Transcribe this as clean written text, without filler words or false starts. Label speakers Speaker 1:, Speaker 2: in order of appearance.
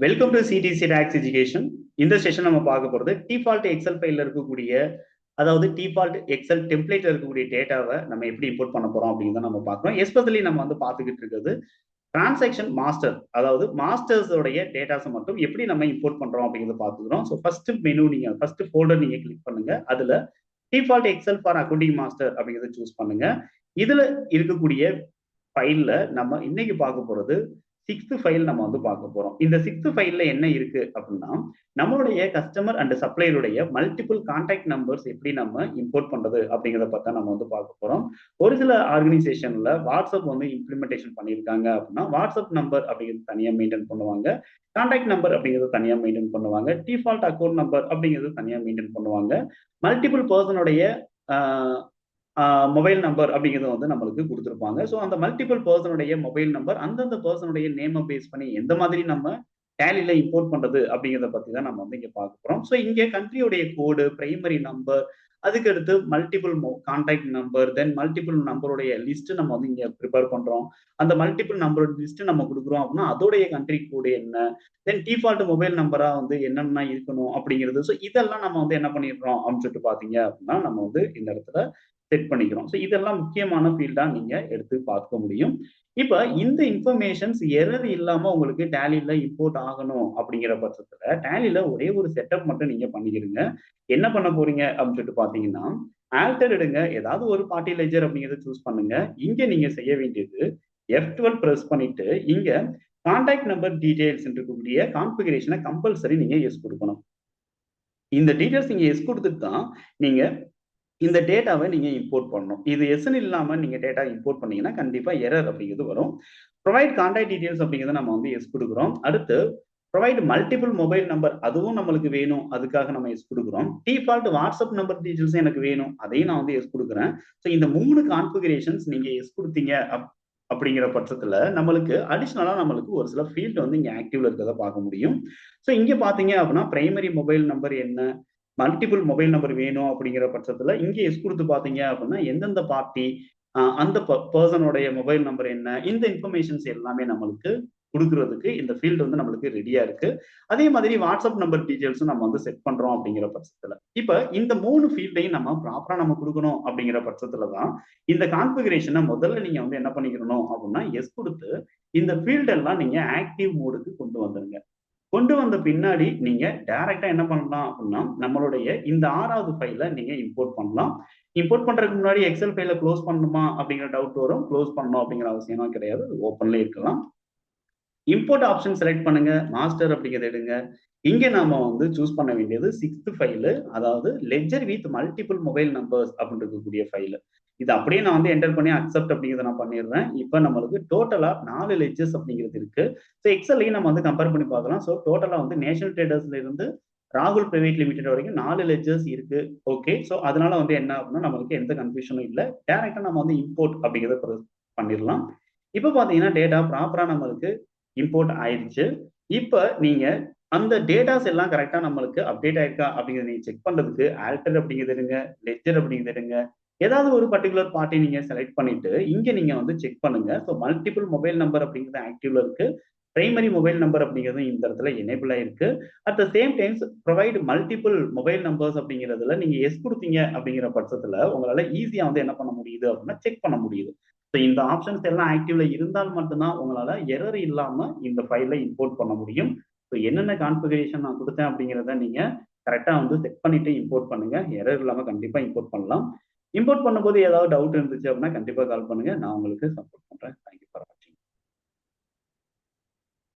Speaker 1: Welcome to CDC tax education. இந்த session நம்ம பார்க்க போகிறது டிஃபால்ட் எக்ஸல் ஃபைலில் இருக்கக்கூடிய, அதாவது டிஃபால்ட் எக்ஸல் டெம்ப்ளேட்ல இருக்கக்கூடிய டேட்டாவை நம்ம எப்படி இம்போர்ட் பண்ண போறோம் அப்படிங்கிறத நம்ம பார்க்குறோம். எஸ்பெஷலி நம்ம வந்து பார்த்துக்கிட்டு இருக்கிறது டிரான்சாக்ஷன் மாஸ்டர், அதாவது மாஸ்டர்ஸோடைய டேட்டாஸை மட்டும் எப்படி நம்ம இம்போர்ட் பண்றோம் அப்படிங்கிறத பார்த்துக்கிறோம். ஸோ ஃபர்ஸ்ட் மெனு நீங்க ஃபர்ஸ்ட் ஃபோல்டர் நீங்க கிளிக் பண்ணுங்க. அதுல default Excel for accounting master அப்படிங்கிறத சூஸ் பண்ணுங்க. இதுல இருக்கக்கூடிய ஃபைல்ல நம்ம இன்னைக்கு பார்க்க போறது சிக்ஸ்த் ஃபைல் நம்ம வந்து பார்க்க போறோம். இந்த சிக்ஸ்த் ஃபைல்ல என்ன இருக்கு அப்படின்னா, நம்மளுடைய கஸ்டமர் அண்ட் சப்ளையருடைய மல்டிபிள் கான்டாக்ட் நம்பர்ஸ் எப்படி நம்ம இம்போர்ட் பண்றது அப்படிங்கிறத பத்தி நம்ம வந்து பார்க்க போறோம். ஒரு சில ஆர்கனைசேஷன்ல வாட்ஸ்அப் வந்து இம்ப்ளிமெண்டேஷன் பண்ணியிருக்காங்க அப்படின்னா, வாட்ஸ்அப் நம்பர் அப்படிங்கிறது தனியா மெயின்டைன் பண்ணுவாங்க, கான்டாக்ட் நம்பர் அப்படிங்கிறது தனியா மெயின்டைன் பண்ணுவாங்க, டிஃபால்ட் அக்கௌண்ட் நம்பர் அப்படிங்கிறது தனியா மெயின்டைன் பண்ணுவாங்க. மல்டிபிள் பர்சனுடைய மொபைல் நம்பர் அப்படிங்கிறது வந்து நம்மளுக்கு கொடுத்துருப்பாங்க. ஸோ அந்த மல்டிபிள் பர்சனுடைய மொபைல் நம்பர் அந்தந்த பர்சனுடைய நேமை பேஸ் பண்ணி எந்த மாதிரி நம்ம டேலியில இம்போர்ட் பண்றது அப்படிங்கிறத பத்தி தான் நம்ம வந்து இங்க பார்க்க போறோம். ஸோ இங்க கண்ட்ரியோடைய கோடு, பிரைமரி நம்பர், அதுக்கடுத்து multiple contact number, then multiple நம்பருடைய லிஸ்ட் நம்ம வந்து இங்க ப்ரிப்பேர் பண்றோம். அந்த மல்டிபிள் நம்பரோட லிஸ்ட் நம்ம கொடுக்குறோம் அப்படின்னா அதோடைய கண்ட்ரி கோடு என்ன, தென் டிஃபால்ட் மொபைல் நம்பரா வந்து என்னென்ன இருக்கணும் அப்படிங்கிறது. ஸோ இதெல்லாம் நம்ம வந்து என்ன பண்ணிடுறோம் அப்படின்னு சொல்லிட்டு பாத்தீங்க அப்படின்னா நம்ம வந்து இந்த இடத்துல செட் பண்ணிக்கிறோம். ஸோ இதெல்லாம் முக்கியமான ஃபீல்டா நீங்க எடுத்து பார்க்க முடியும். இப்ப இந்த இன்ஃபர்மேஷன்ஸ் எரர் இல்லாம உங்களுக்கு டேலியில இம்போர்ட் ஆகணும் அப்படிங்கிற பட்சத்துல டேலியில ஒரே ஒரு செட்டப் மட்டும் நீங்க பண்ணிக்கிறீங்க. என்ன பண்ண போறீங்க அப்படின்னு சொல்லிட்டு பாத்தீங்கன்னா, ஆல்டர் எடுங்க, ஏதாவது ஒரு பார்ட்டி லெஜர் அப்படிங்கிறத சூஸ் பண்ணுங்க. இங்க நீங்க செய்ய வேண்டியது F12 பிரஸ் பண்ணிட்டு இங்க கான்டாக்ட் நம்பர் டீடைல்ஸ் இருக்கக்கூடிய கான்ஃபிகரேஷனை கம்பல்சரி நீங்க எஸ் கொடுக்கணும். இந்த டீடைல்ஸ் நீங்க எஸ் கொடுத்துட்டு தான் நீங்க இந்த டேட்டாவை நீங்க இம்போர்ட் பண்ணணும். இது எஸ்ன்னு இல்லாம நீங்க டேட்டா இம்போர்ட் பண்ணீங்கன்னா கண்டிப்பா எரர் அப்படிங்கிறது வரும். ப்ரொவைட் கான்டாக்ட் டீடைல்ஸ் அப்படிங்கிறத நம்ம வந்து எஸ் கொடுக்குறோம். அடுத்து ப்ரொவைட் மல்டிபிள் மொபைல் நம்பர், அதுவும் நம்மளுக்கு வேணும், அதுக்காக நம்ம எஸ் கொடுக்குறோம். டிஃபால்ட் வாட்ஸ்அப் நம்பர் டீடைல்ஸ் எனக்கு வேணும், அதையும் நான் வந்து எஸ் கொடுக்குறேன். ஸோ இந்த 3 கான்ஃபிகரேஷன்ஸ் நீங்க எஸ் கொடுத்தீங்க அப்படிங்கிற பட்சத்துல நம்மளுக்கு அடிஷனலா நம்மளுக்கு ஒரு சில ஃபீல்டு வந்து இங்க ஆக்டிவ்ல இருக்கிறத பார்க்க முடியும். ஸோ இங்க பாத்தீங்க அப்படின்னா பிரைமரி மொபைல் நம்பர் என்ன, மல்டிபிள் மொபைல் நம்பர் வேணும் அப்படிங்கிற பட்சத்துல இங்க எஸ் கொடுத்து பாத்தீங்க அப்படின்னா எந்தெந்த பார்ட்டி, அந்த பர்சனுடைய மொபைல் நம்பர் என்ன, இந்த இன்ஃபர்மேஷன்ஸ் எல்லாமே நம்மளுக்கு கொடுக்கறதுக்கு இந்த ஃபீல்டு வந்து நம்மளுக்கு ரெடியா இருக்கு. அதே மாதிரி வாட்ஸ்அப் நம்பர் டீடைல்ஸும் நம்ம வந்து செட் பண்றோம் அப்படிங்கிற பட்சத்துல இப்ப இந்த 3 ஃபீல்டையும் நம்ம ப்ராப்பரா நம்ம கொடுக்கணும் அப்படிங்கிற பட்சத்துல தான் இந்த கான்ஃபிகரேஷனை முதல்ல நீங்க வந்து என்ன பண்ணிக்கணும் அப்படின்னா எஸ் கொடுத்து இந்த ஃபீல்டு எல்லாம் நீங்க ஆக்டிவ் மோடுக்கு கொண்டு வந்துருங்க. கொண்டு வந்த பின்னாடி நீங்க டைரக்டா என்ன பண்ணலாம் அப்படின்னா நம்மளுடைய இந்த 6வது ஃபைலை நீங்க இம்போர்ட் பண்ணலாம். இம்போர்ட் பண்றதுக்கு முன்னாடி எக்ஸல் ஃபைல க்ளோஸ் பண்ணணுமா அப்படிங்கிற டவுட் வரும். க்ளோஸ் பண்ணணும் அப்படிங்கிற அவசியமா கிடையாது, ஓப்பன்ல இருக்கலாம். இம்போர்ட் ஆப்ஷன் செலக்ட் பண்ணுங்க, மாஸ்டர் அப்படிங்கிறத எடுங்க. இங்க நாம வந்து சூஸ் பண்ண வேண்டியது சிக்ஸ்த் ஃபைலு, அதாவது ledger with multiple mobile numbers அப்படின்னு இருக்கக்கூடிய ஃபைலு. இது அப்படியே நான் வந்து என்டர் பண்ணி அக்செப்ட் அப்படிங்கிறத நான் பண்ணிடுறேன். இப்போ நம்மளுக்கு டோட்டலா 4 லெட்ஜஸ் அப்படிங்கிறது இருக்கு. ஸோ எக்ஸல்லையும் நம்ம வந்து கம்பேர் பண்ணி பார்க்கலாம். ஸோ டோட்டலா வந்து நேஷனல் ட்ரேடர்ஸ்ல இருந்து ராகுல் பிரைவேட் லிமிடெட் வரைக்கும் 4 லெட்ஜர்ஸ் இருக்கு. ஓகே, ஸோ அதனால வந்து என்ன அப்படின்னா நம்மளுக்கு எந்த கன்ஃபியூஷனும் இல்லை. டைரக்டா நம்ம வந்து இம்போர்ட் அப்படிங்கிறத பண்ணிடலாம். இப்போ பாத்தீங்கன்னா டேட்டா ப்ராப்பரா நம்மளுக்கு இம்போர்ட் ஆயிடுச்சு. இப்ப நீங்க அந்த டேட்டாஸ் எல்லாம் கரெக்டா நம்மளுக்கு அப்டேட் ஆயிருக்கா அப்படிங்கிறத நீங்க செக் பண்றதுக்கு ஆல்டர் அப்படிங்கிறது எடுங்க, லெட்ஜர் அப்படிங்கிறது எடுங்க. ஏதாவது ஒரு பர்டிகுலர் பார்ட்டி நீங்க செலக்ட் பண்ணிட்டு இங்க நீங்க வந்து செக் பண்ணுங்க. ஸோ மல்டிபிள் மொபைல் நம்பர் அப்படிங்கிறது ஆக்டிவ்ல இருக்கு, பிரைமரி மொபைல் நம்பர் அப்படிங்கிறது இந்த இடத்துல எனேபிள் ஆயிருக்கு. At the same times provide multiple mobile numbers அப்படிங்கிறதுல நீங்க எஸ் கொடுத்தீங்க அப்படிங்கிற பட்சத்துல உங்களால ஈஸியா வந்து என்ன பண்ண முடியுது அப்படின்னா செக் பண்ண முடியுது. ஸோ இந்த ஆப்ஷன்ஸ் எல்லாம் ஆக்டிவ்ல இருந்தால் மட்டும்தான் உங்களால எரர் இல்லாம இந்த ஃபைலை இம்போர்ட் பண்ண முடியும். ஸோ என்னென்ன கான்ஃபிகரேஷன் நான் கொடுத்தேன் அப்படிங்கிறத நீங்க கரெக்டா வந்து செக் பண்ணிட்டு இம்போர்ட் பண்ணுங்க. எரர் இல்லாம கண்டிப்பா இம்போர்ட் பண்ணலாம். இம்போர்ட் பண்ணும்போது ஏதாவது டவுட் இருந்துச்சு அப்படின்னா கண்டிப்பா கால் பண்ணுங்க, நான் உங்களுக்கு சப்போர்ட் பண்றேன்.